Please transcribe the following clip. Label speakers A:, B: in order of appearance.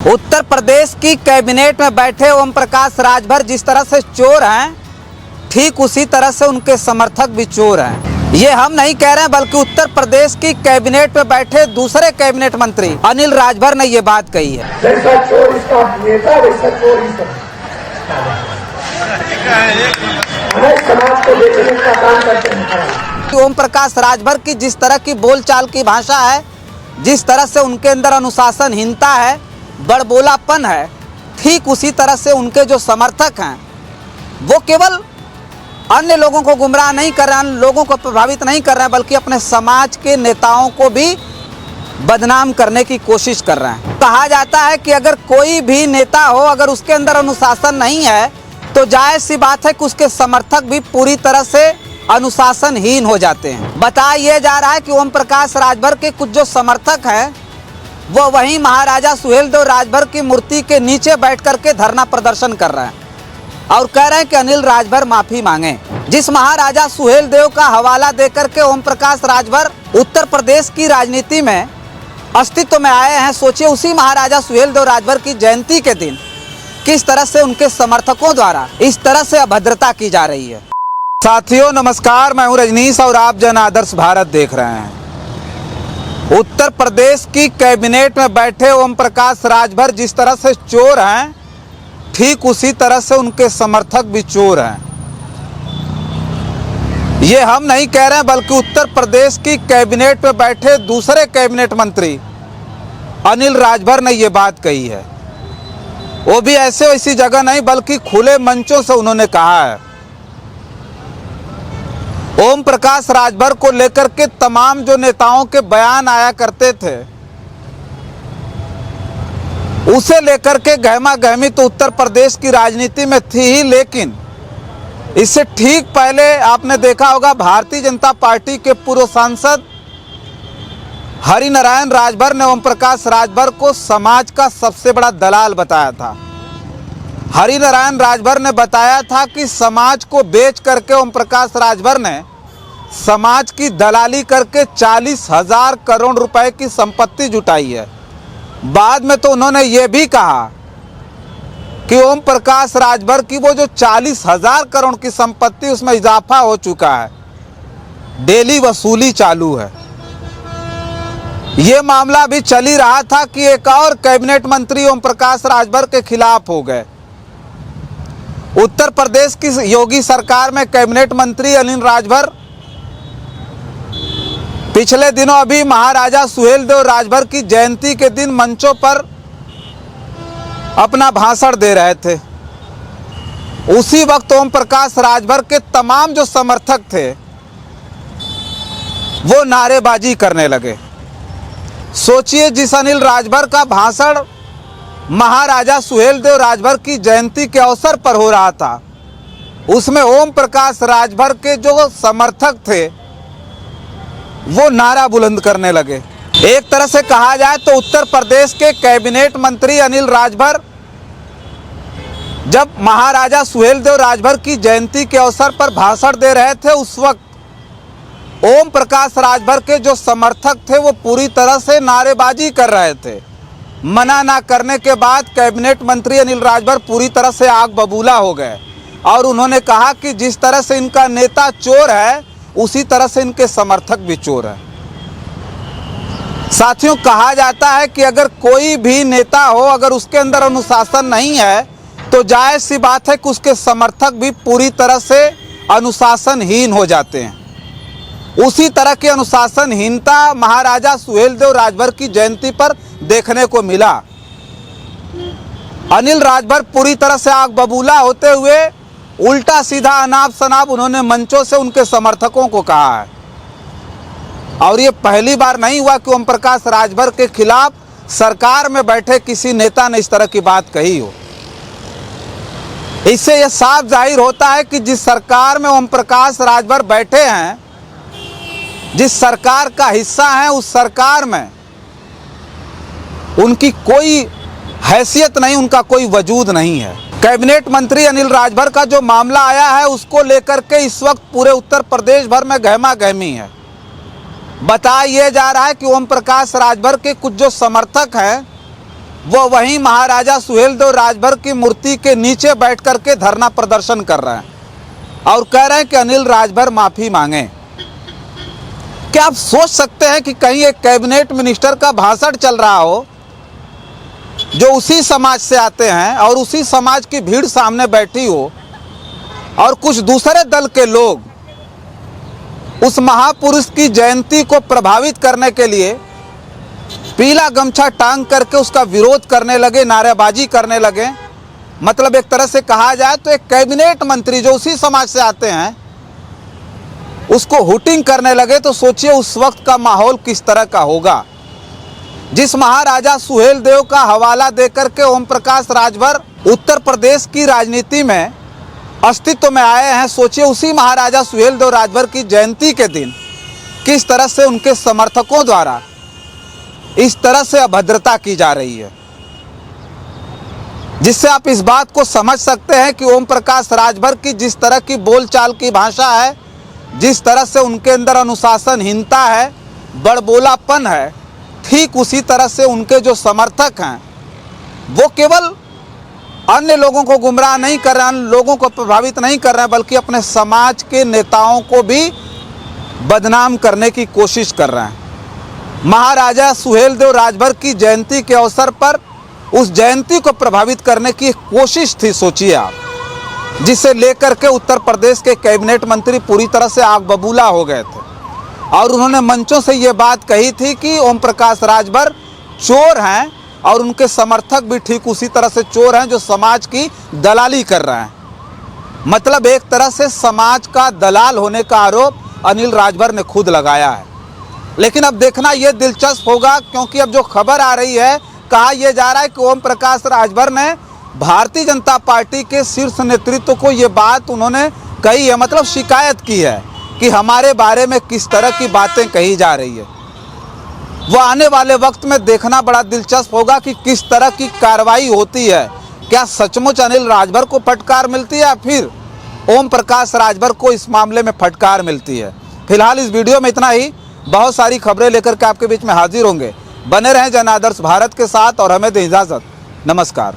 A: उत्तर प्रदेश की कैबिनेट में बैठे ओम प्रकाश राजभर जिस तरह से चोर हैं, ठीक उसी तरह से उनके समर्थक भी चोर हैं। ये हम नहीं कह रहे हैं, बल्कि उत्तर प्रदेश की कैबिनेट में बैठे दूसरे कैबिनेट मंत्री अनिल राजभर ने ये बात कही है।
B: जैसा चोर इसका नेता, वैसा चोर ही सब समाज को बेचने का काम करते हैं।
A: ओम प्रकाश राजभर की जिस तरह की बोलचाल की भाषा है, जिस तरह से उनके अंदर अनुशासनहीनता है, बड़बोलापन है, ठीक उसी तरह से उनके जो समर्थक हैं वो केवल अन्य लोगों को गुमराह नहीं कर रहे हैं, अन्य लोगों को प्रभावित नहीं कर रहे हैं, बल्कि अपने समाज के नेताओं को भी बदनाम करने की कोशिश कर रहे हैं। कहा जाता है कि अगर कोई भी नेता हो, अगर उसके अंदर अनुशासन नहीं है तो जायज़ सी बात है कि उसके समर्थक भी पूरी तरह से अनुशासनहीन हो जाते हैं। बताया जा रहा है कि ओम प्रकाश राजभर के कुछ जो समर्थक हैं वो वहीं महाराजा सुहेलदेव राजभर की मूर्ति के नीचे बैठ करके धरना प्रदर्शन कर रहे हैं और कह रहे हैं कि अनिल राजभर माफी मांगे। जिस महाराजा सुहेलदेव का हवाला देकर के ओम प्रकाश राजभर उत्तर प्रदेश की राजनीति में अस्तित्व में आए हैं, सोचिए उसी महाराजा सुहेलदेव राजभर की जयंती के दिन किस तरह से उनके समर्थकों द्वारा इस तरह से अभद्रता की जा रही है। साथियों नमस्कार, मैं हूं रजनीश और आप जन आदर्श भारत देख रहे हैं। उत्तर प्रदेश की कैबिनेट में बैठे ओम प्रकाश राजभर जिस तरह से चोर हैं, ठीक उसी तरह से उनके समर्थक भी चोर हैं। ये हम नहीं कह रहे हैं, बल्कि उत्तर प्रदेश की कैबिनेट में बैठे दूसरे कैबिनेट मंत्री अनिल राजभर ने ये बात कही है। वो भी ऐसे वैसी जगह नहीं, बल्कि खुले मंचों से उन्होंने कहा है। ओम प्रकाश राजभर को लेकर के तमाम जो नेताओं के बयान आया करते थे, उसे लेकर के गहमा गहमी तो उत्तर प्रदेश की राजनीति में थी ही, लेकिन इससे ठीक पहले आपने देखा होगा भारतीय जनता पार्टी के पूर्व सांसद हरिनारायण राजभर ने ओम प्रकाश राजभर को समाज का सबसे बड़ा दलाल बताया था। हरिनारायण राजभर ने बताया था कि समाज को बेच करके ओम प्रकाश राजभर ने समाज की दलाली करके 40,000 करोड़ रुपए की संपत्ति जुटाई है। बाद में तो उन्होंने ये भी कहा कि ओम प्रकाश राजभर की वो जो 40,000 करोड़ की संपत्ति, उसमें इजाफा हो चुका है, डेली वसूली चालू है। ये मामला भी चल ही रहा था कि एक और कैबिनेट मंत्री ओम प्रकाश राजभर के खिलाफ हो गए। उत्तर प्रदेश की योगी सरकार में कैबिनेट मंत्री अनिल राजभर पिछले दिनों अभी महाराजा सुहेलदेव राजभर की जयंती के दिन मंचों पर अपना भाषण दे रहे थे। उसी वक्त ओम प्रकाश राजभर के तमाम जो समर्थक थे वो नारेबाजी करने लगे। सोचिए, जिस अनिल राजभर का भाषण महाराजा सुहेलदेव राजभर की जयंती के अवसर पर हो रहा था, उसमें ओम प्रकाश राजभर के जो समर्थक थे वो नारा बुलंद करने लगे। एक तरह से कहा जाए तो उत्तर प्रदेश के कैबिनेट मंत्री अनिल राजभर जब महाराजा सुहेलदेव राजभर की जयंती के अवसर पर भाषण दे रहे थे, उस वक्त ओम प्रकाश राजभर के जो समर्थक थे वो पूरी तरह से नारेबाजी कर रहे थे। मना ना करने के बाद कैबिनेट मंत्री अनिल राजभर पूरी तरह से आग बबूला हो गए और उन्होंने कहा कि जिस तरह से इनका नेता चोर है, उसी तरह से इनके समर्थक भी चोर हैं। साथियों, कहा जाता है कि अगर कोई भी नेता हो, अगर उसके अंदर अनुशासन नहीं है तो जायज़ सी बात है कि उसके समर्थक भी पूरी तरह से अनुशासनहीन हो जाते हैं। उसी तरह की अनुशासनहीनता महाराजा सुहेलदेव राजभर की जयंती पर देखने को मिला। अनिल राजभर पूरी तरह से आग बबूला होते हुए उल्टा सीधा अनाप शनाप उन्होंने मंचों से उनके समर्थकों को कहा है। और ये पहली बार नहीं हुआ कि ओम प्रकाश राजभर के खिलाफ सरकार में बैठे किसी नेता ने इस तरह की बात कही हो। इससे यह साफ जाहिर होता है कि जिस सरकार में ओम प्रकाश राजभर बैठे हैं, जिस सरकार का हिस्सा है, उस सरकार में उनकी कोई हैसियत नहीं, उनका कोई वजूद नहीं है। कैबिनेट मंत्री अनिल राजभर का जो मामला आया है, उसको लेकर के इस वक्त पूरे उत्तर प्रदेश भर में गहमा गहमी है। बताया जा रहा है कि ओम प्रकाश राजभर के कुछ जो समर्थक हैं वो वहीं महाराजा सुहेलदेव राजभर की मूर्ति के नीचे बैठ करके धरना प्रदर्शन कर रहे हैं और कह रहे हैं कि अनिल राजभर माफी मांगे। क्या आप सोच सकते हैं कि कहीं एक कैबिनेट मिनिस्टर का भाषण चल रहा हो जो उसी समाज से आते हैं और उसी समाज की भीड़ सामने बैठी हो और कुछ दूसरे दल के लोग उस महापुरुष की जयंती को प्रभावित करने के लिए पीला गमछा टांग करके उसका विरोध करने लगे, नारेबाजी करने लगे। मतलब एक तरह से कहा जाए तो एक कैबिनेट मंत्री जो उसी समाज से आते हैं उसको हुटिंग करने लगे, तो सोचिए उस वक्त का माहौल किस तरह का होगा। जिस महाराजा सुहेलदेव का हवाला देकर के ओम प्रकाश राजभर उत्तर प्रदेश की राजनीति में अस्तित्व में आए हैं, सोचिए उसी महाराजा सुहेलदेव राजभर की जयंती के दिन किस तरह से उनके समर्थकों द्वारा इस तरह से अभद्रता की जा रही है, जिससे आप इस बात को समझ सकते हैं कि ओम प्रकाश राजभर की जिस तरह की बोलचाल की भाषा है, जिस तरह से उनके अंदर अनुशासनहीनता है, बड़बोलापन है, ठीक उसी तरह से उनके जो समर्थक हैं वो केवल अन्य लोगों को गुमराह नहीं कर रहे हैं, अन्य लोगों को प्रभावित नहीं कर रहे हैं, बल्कि अपने समाज के नेताओं को भी बदनाम करने की कोशिश कर रहे हैं। महाराजा सुहेलदेव राजभर की जयंती के अवसर पर उस जयंती को प्रभावित करने की कोशिश थी, सोचिए आप, जिसे लेकर के उत्तर प्रदेश के कैबिनेट मंत्री पूरी तरह से आग बबूला हो गए थे और उन्होंने मंचों से ये बात कही थी कि ओम प्रकाश राजभर चोर हैं और उनके समर्थक भी ठीक उसी तरह से चोर हैं जो समाज की दलाली कर रहे हैं। मतलब एक तरह से समाज का दलाल होने का आरोप अनिल राजभर ने खुद लगाया है। लेकिन अब देखना ये दिलचस्प होगा, क्योंकि अब जो खबर आ रही है, कहा यह जा रहा है कि ओम प्रकाश राजभर ने भारतीय जनता पार्टी के शीर्ष नेतृत्व को ये बात उन्होंने कही है, मतलब शिकायत की है कि हमारे बारे में किस तरह की बातें कही जा रही है। वो आने वाले वक्त में देखना बड़ा दिलचस्प होगा कि किस तरह की कार्रवाई होती है। क्या सचमुच अनिल राजभर को फटकार मिलती है या फिर ओम प्रकाश राजभर को इस मामले में फटकार मिलती है। फिलहाल इस वीडियो में इतना ही। बहुत सारी खबरें लेकर के आपके बीच में हाजिर होंगे। बने रहें जन आदर्श भारत के साथ और हमें दें इजाज़त। नमस्कार।